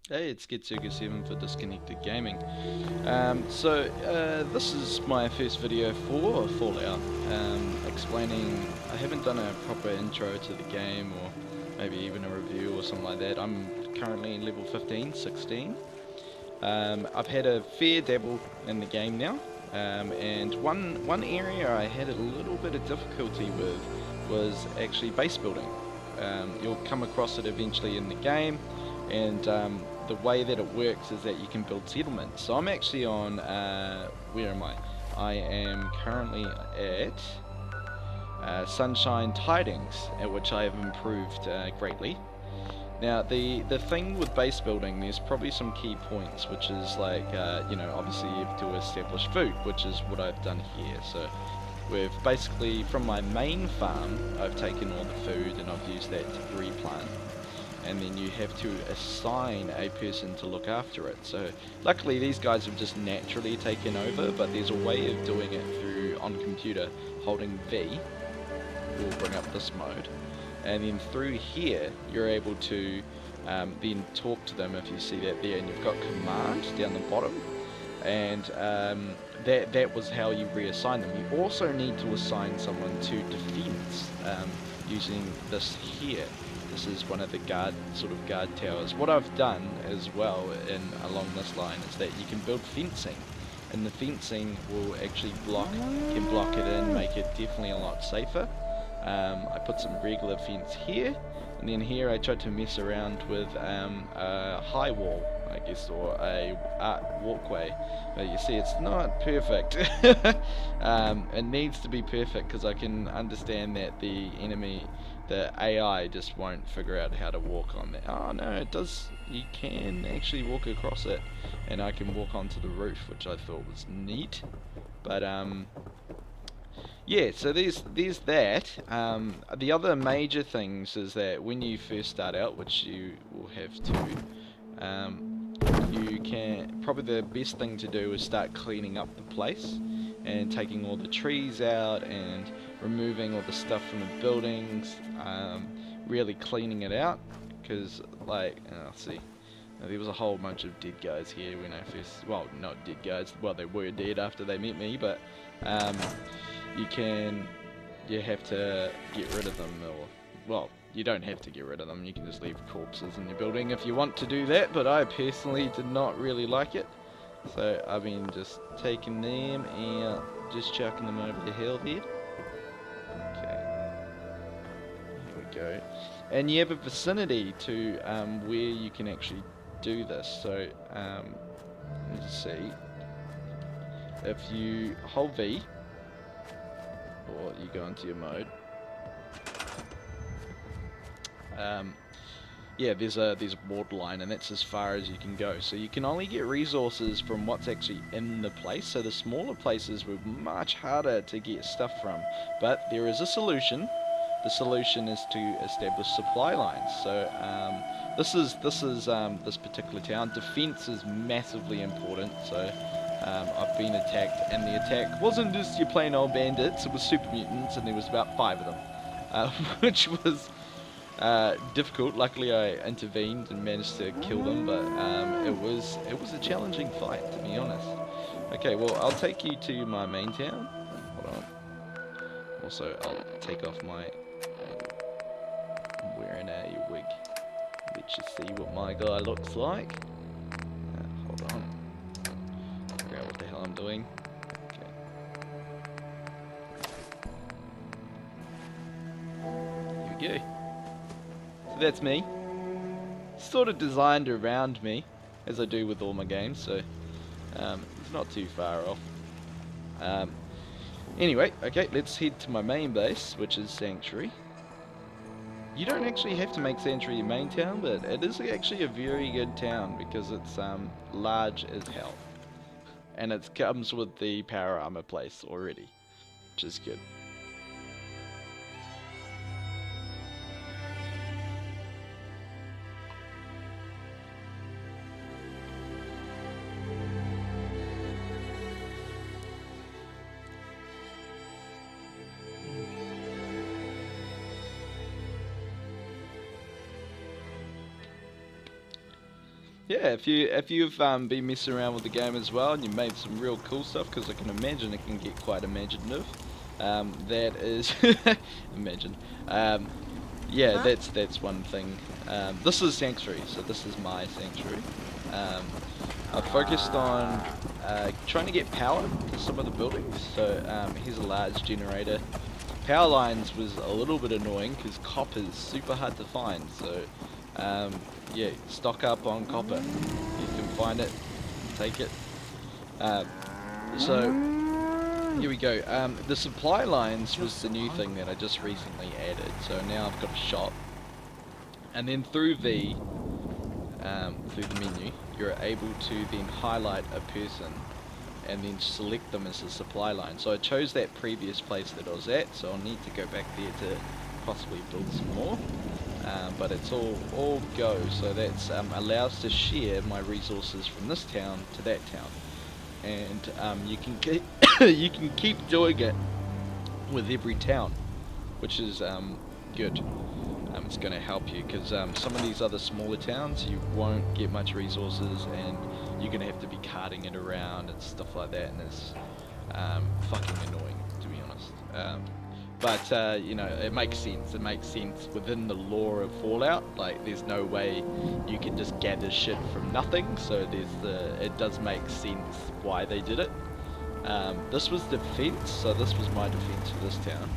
Hey, it's GetsugaVII for Disconnected Gaming. This is my first video for Fallout, explaining. I haven't done a proper intro to the game, or maybe even a review or something like that. I'm currently in level 15, 16. I've had a fair dabble in the game now, and one area I had a little bit of difficulty with was actually base building. You'll come across it eventually in the game, and the way that it works is that you can build settlements. So I'm actually on, where am I? I am currently at Sunshine Tidings, at which I have improved greatly. Now, the thing with base building, there's probably some key points, which is like, obviously you have to establish food, which is what I've done here. So we've basically, from my main farm, I've taken all the food and I've used that to replant. And then you have to assign a person to look after it. So luckily these guys have just naturally taken over, but there's a way of doing it through, on computer, holding V will bring up this mode, and then through here you're able to then talk to them, if you see that there, and you've got command down the bottom, and that was how you reassign them. You also need to assign someone to defense using this here. This is one of the guard towers. What I've done as well along this line is that you can build fencing, and the fencing will actually can block it in, make it definitely a lot safer. I put some regular fence here, and then here I tried to mess around with a high wall, I guess, or a art walkway. But you see, it's not perfect. It needs to be perfect because I can understand that the AI just won't figure out how to walk on that. Oh no, it does. You can actually walk across it, and I can walk onto the roof, which I thought was neat. But yeah, so there's that. The other major things is that when you first start out, which you will have to, you can, probably the best thing to do is start cleaning up the place and taking all the trees out and removing all the stuff from the buildings, really cleaning it out, because like, let's see, there was a whole bunch of dead guys here when I first, well, not dead guys, well, they were dead after they met me, but you have to get rid of them, or, well, you don't have to get rid of them, you can just leave corpses in your building if you want to do that, but I personally did not really like it. So I've been just taking them and just chucking them over the hill there. Okay, here we go. And you have a vicinity to where you can actually do this. So let's see. If you hold V, or you go into your mode, yeah, there's a borderline, and that's as far as you can go. So you can only get resources from what's actually in the place. So the smaller places were much harder to get stuff from. But there is a solution. The solution is to establish supply lines. So this particular town. Defense is massively important. So I've been attacked, and the attack wasn't just your plain old bandits. It was super mutants, and there was about 5 of them, which was difficult. Luckily I intervened and managed to kill them, but it was a challenging fight, to be honest. Okay, well, I'll take you to my main town. Hold on. Also, I'll take off my... I'm wearing a wig. Let you see what my guy looks like. Hold on. Figure out what the hell I'm doing. Okay. Here we go. That's me. Sort of designed around me, as I do with all my games, so it's not too far off. Anyway, okay, let's head to my main base, which is Sanctuary. You don't actually have to make Sanctuary your main town, but it is actually a very good town because it's large as hell. And it comes with the power armor place already, which is good. Yeah, if you've been messing around with the game as well and you made some real cool stuff, because I can imagine it can get quite imaginative. That is imagine. Yeah, Huh? that's one thing. This is sanctuary, so this is my sanctuary. Um, I've focused on trying to get power to some of the buildings. So here's a large generator. Power lines was a little bit annoying because copper is super hard to find. So yeah, stock up on copper. You can find it, take it. So here we go. The supply lines was the new thing that I just recently added. So now I've got a shop, and then through through the menu, you're able to then highlight a person and then select them as a supply line. So I chose that previous place that I was at, so I'll need to go back there to possibly build some more. But it's all go, so that's allows to share my resources from this town to that town, and you can keep you can keep doing it with every town, which is good. It's going to help you because some of these other smaller towns you won't get much resources and you're going to have to be carting it around and stuff like that, and it's fucking annoying, to be honest. But you know, it makes sense. It makes sense within the lore of Fallout. Like, there's no way you can just gather shit from nothing. So it does make sense why they did it. This was defense, so this was my defense for this town.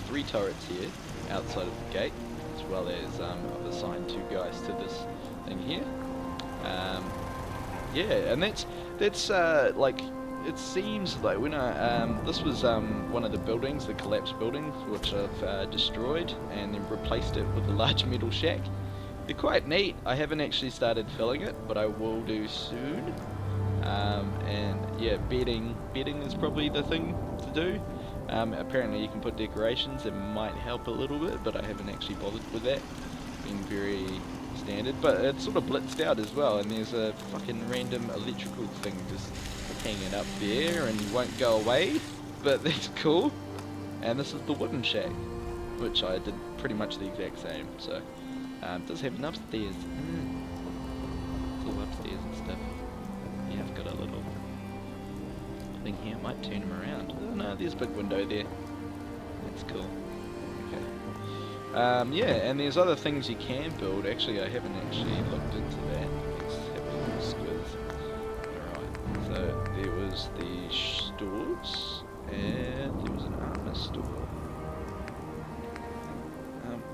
3 turrets here outside of the gate, as well as I've assigned 2 guys to this thing here. Yeah, and that's like, it seems like when this was one of the buildings, the collapsed buildings, which I've destroyed and then replaced it with a large metal shack. They're quite neat. I haven't actually started filling it, but I will do soon. And yeah, bedding is probably the thing to do. Apparently you can put decorations, it might help a little bit, but I haven't actually bothered with that. Being very standard, but it's sort of blitzed out as well, and there's a fucking random electrical thing just hanging up there and won't go away, but that's cool. And this is the wooden shack, which I did pretty much the exact same, so it does have an upstairs. It's all upstairs and stuff. Yeah, I've got a little thing here, might turn him around. Oh no, there's a big window there. That's cool. Okay. Yeah, and there's other things you can build. Actually, I haven't actually looked into that. Let's have a little squiz. Alright, so there was the stores, and there was an armor store.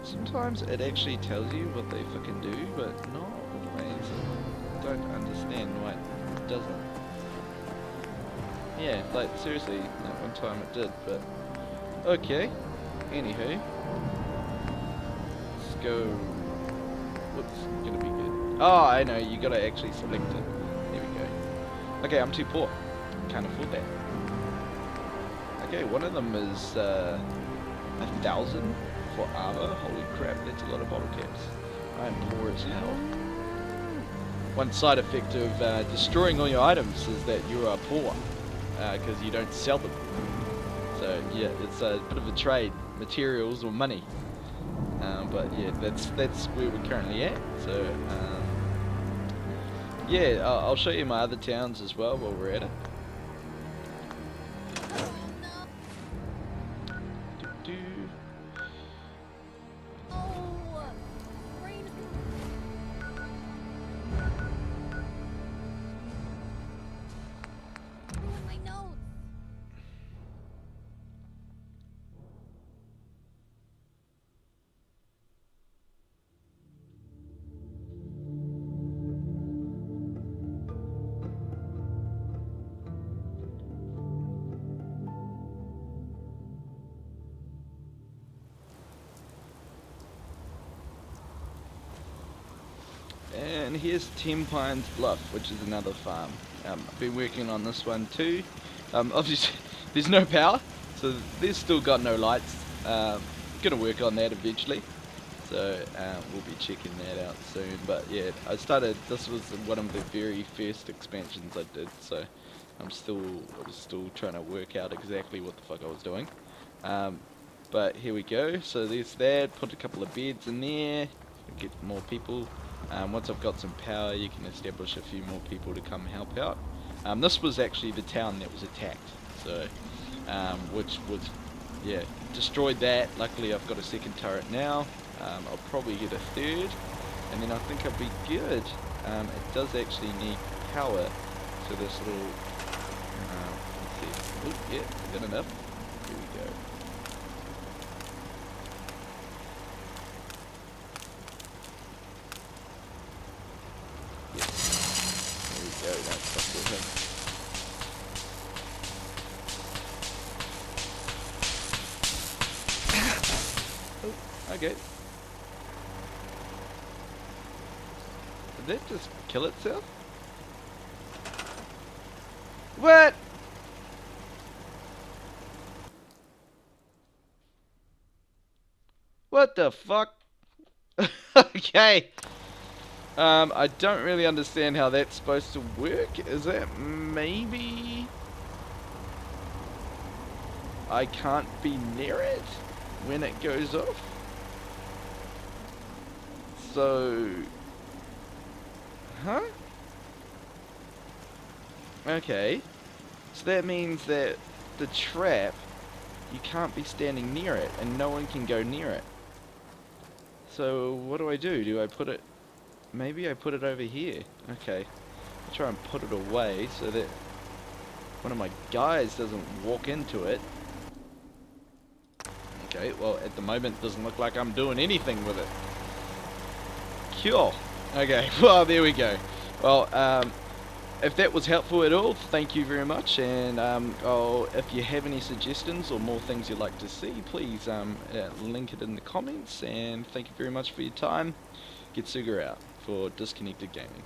Sometimes it actually tells you what they fucking do, but not always. I don't understand why it doesn't. Yeah, like, seriously, that one time it did, but okay. Anywho, let's go. What's gonna be good? Oh, I know, you gotta actually select it. There we go. Okay, I'm too poor. Can't afford that. Okay, one of them is 1,000 for armor. Holy crap, that's a lot of bottle caps. I'm poor as hell. One side effect of destroying all your items is that you are poor. Because you don't sell them. So yeah, it's a bit of a trade, materials or money. But yeah, that's where we're currently at. So yeah, I'll show you my other towns as well while we're at it. And here's 10 Pines Bluff, which is another farm. I've been working on this one too. Obviously, there's no power, so they've still got no lights. Gonna work on that eventually, so we'll be checking that out soon. But yeah, this was one of the very first expansions I did, so I was still trying to work out exactly what the fuck I was doing. But here we go. So there's that. Put a couple of beds in there. Get more people. Once I've got some power, you can establish a few more people to come help out. This was actually the town that was attacked, so which was, yeah, destroyed that. Luckily I've got a second turret now. I'll probably get a third, and then I think I'll be good. It does actually need power to this little, let's see. Ooh, yeah, got enough. Here we go. Yes. There we go, that's stuff with him. Okay. Did that just kill itself? What? What the fuck? Okay. I don't really understand how that's supposed to work. Is that maybe I can't be near it when it goes off? So, huh? Okay. So that means that the trap, you can't be standing near it, and no one can go near it. So what do? Do I put it... Maybe I put it over here. Okay. I'll try and put it away so that one of my guys doesn't walk into it. Okay, well at the moment it doesn't look like I'm doing anything with it. Cool. Okay, well there we go. Well, if that was helpful at all, thank you very much, and if you have any suggestions or more things you'd like to see, please link it in the comments, and thank you very much for your time. GetsugaVII out for Disconnected Gaming.